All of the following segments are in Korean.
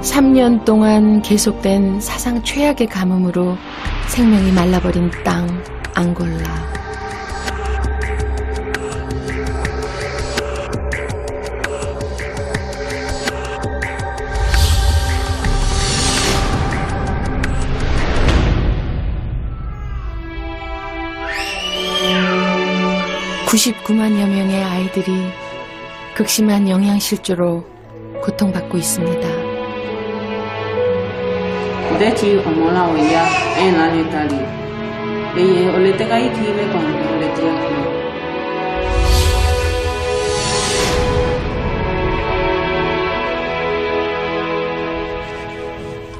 3년 동안 계속된 사상 최악의 가뭄으로 생명이 말라버린 땅 앙골라. (99만여) 명의 아이들이 극심한 영양실조로 고통받고 있습니다.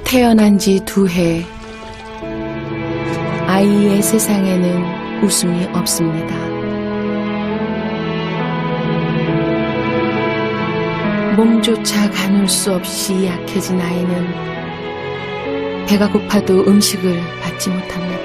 태어난 지 2해, 아이의 세상에는 웃음이 없습니다. 몸조차 가눌 수 없이 약해진 아이는 배가 고파도 음식을 받지 못합니다.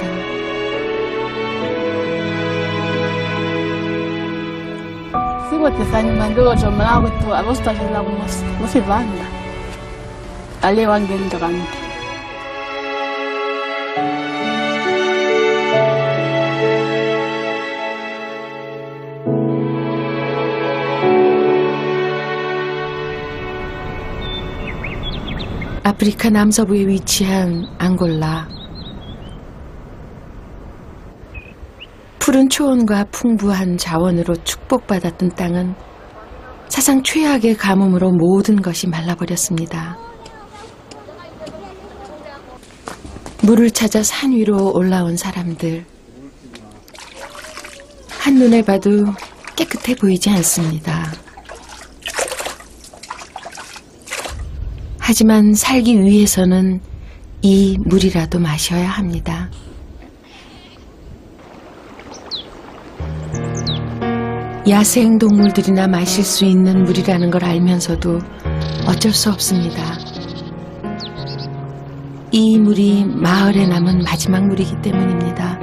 아프리카 남서부에 위치한 앙골라. 푸른 초원과 풍부한 자원으로 축복받았던 땅은 사상 최악의 가뭄으로 모든 것이 말라버렸습니다. 물을 찾아 산 위로 올라온 사람들. 한눈에 봐도 깨끗해 보이지 않습니다. 하지만 살기 위해서는 이 물이라도 마셔야 합니다. 야생 동물들이나 마실 수 있는 물이라는 걸 알면서도 어쩔 수 없습니다. 이 물이 마을에 남은 마지막 물이기 때문입니다.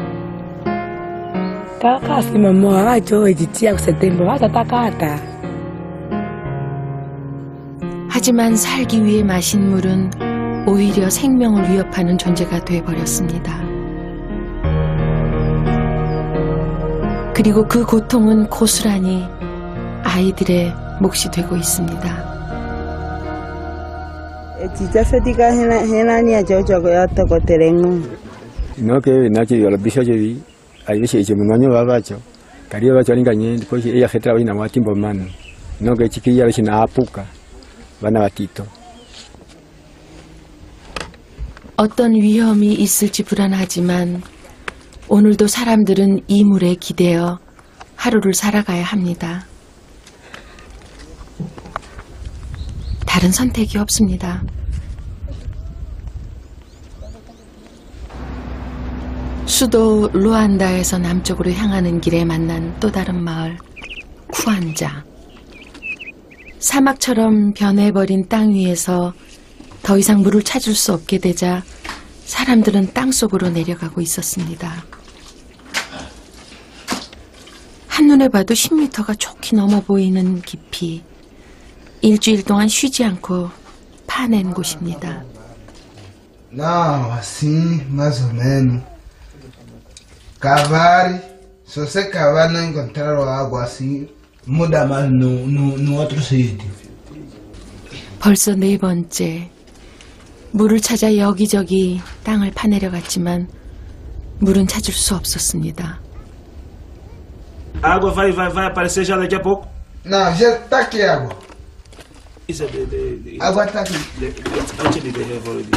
하지만 살기 위해 마신 물은 오히려 생명을 위협하는 존재가 되어버렸습니다. 그리고 그 고통은 고스란히 아이들의 몫이 되고 있습니다. 어떤 위험이 있을지 불안하지만 오늘도 사람들은 이 물에 기대어 하루를 살아가야 합니다. 다른 선택이 없습니다. 수도 루안다에서 남쪽으로 향하는 길에 만난 또 다른 마을, 쿠안자. 사막처럼 변해버린 땅 위에서 더 이상 물을 찾을 수 없게 되자 사람들은 땅속으로 내려가고 있었습니다. 한눈에 봐도 10m가 좋게 넘어 보이는 깊이, 일주일 동안 쉬지 않고 파낸 곳입니다. Não, assim, mais ou menos. Cavar, se você cavar não encontrar água assim, muda mais no outro sítio. 벌써 4번째. 물을 찾아 여기저기 땅을 파내려갔지만 물은 찾을 수 없었습니다. A água vai aparecer já daqui a pouco? Não, já está aqui água. Isso é Água está aqui. Antes de revolver.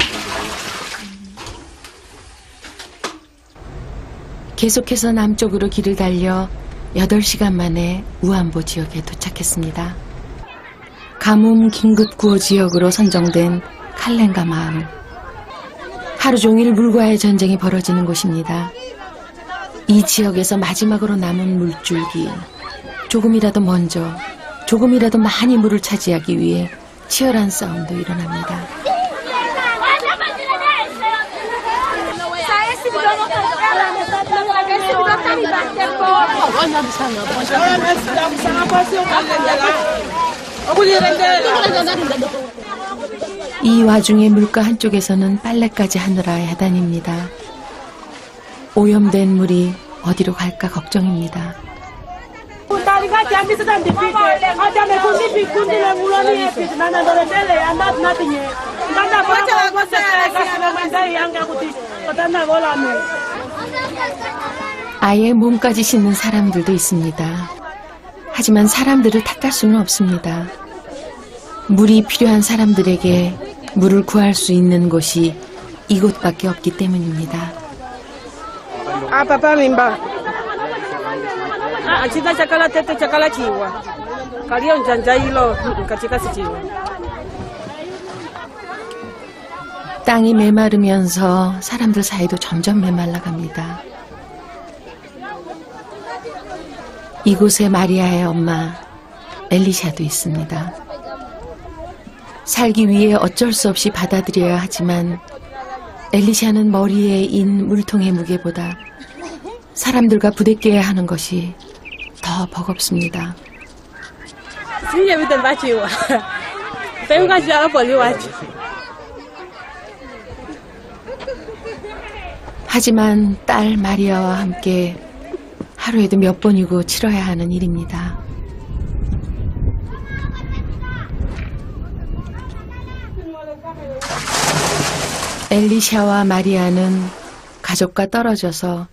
계속해서 남쪽으로 길을 달려 8시간 만에 우안보 지역에 도착했습니다. 가뭄 긴급구호 지역으로 선정된 칼렌가 마을. 하루 종일 물과의 전쟁이 벌어지는 곳입니다. 이 지역에서 마지막으로 남은 물줄기. 조금이라도 먼저, 조금이라도 많이 물을 차지하기 위해 치열한 싸움도 일어납니다. 이 와중에 물가 한쪽에서는 빨래까지 하느라 야단입니다. 오염된 물이 어디로 갈까 걱정입니다. 아예 몸까지 씻는 사람들도 있습니다. 하지만 사람들을 탓할 수는 없습니다. 물이 필요한 사람들에게 물을 구할 수 있는 곳이 이곳밖에 없기 때문입니다. Papa mimba. Chika chakala tete chakala chiwa. Kalio njanja ilo kachika sichiwa. 땅이 메마르면서 사람들 사이도 점점 메말라갑니다. 이곳에 마리아의 엄마 엘리샤도 있습니다. 살기 위해 어쩔 수 없이 받아들여야 하지만 엘리샤는 머리에 인 물통의 무게보다 사람들과 부대껴야 하는 것이 더 버겁습니다. Sinya bitan bachiwa. Tenga jala poli wachi. 하지만 딸 마리아와 함께 하루에도 몇 번이고 치러야 하는 일입니다. 엘리샤와 마리아는 가족과 떨어져서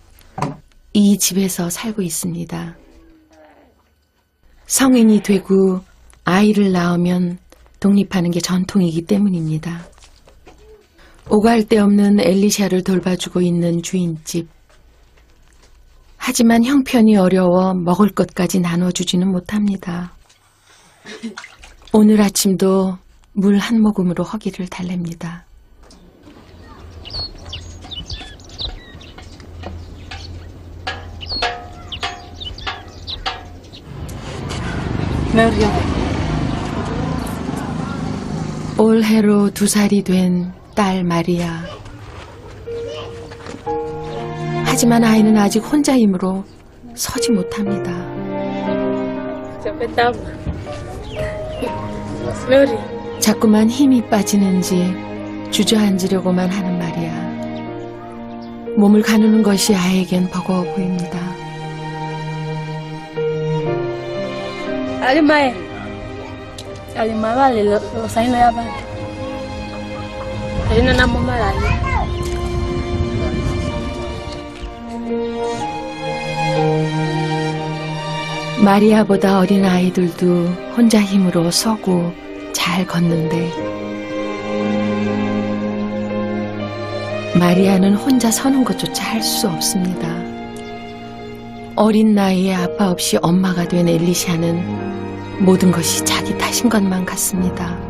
이 집에서 살고 있습니다. 성인이 되고 아이를 낳으면 독립하는 게 전통이기 때문입니다. 오갈 데 없는 엘리샤를 돌봐주고 있는 주인집. 하지만 형편이 어려워 먹을 것까지 나눠주지는 못합니다. 오늘 아침도 물 한 모금으로 허기를 달랩니다. 올해로 2살이 된 딸 마리아. 하지만 아이는 아직 혼자 힘으로 서지 못합니다. 자꾸만 힘이 빠지는지 주저앉으려고만 하는 마리아. 몸을 가누는 것이 아이에겐 버거워 보입니다. Alimae. Alimae vale lo saino ya vale. Ayuna na mama lali. 마리아보다 어린 아이들도 혼자 힘으로 서고 잘 걷는데 마리아는 혼자 서는 것조차 할 수 없습니다. 어린 나이에 아빠 없이 엄마가 된 엘리샤는 모든 것이 자기 탓인 것만 같습니다.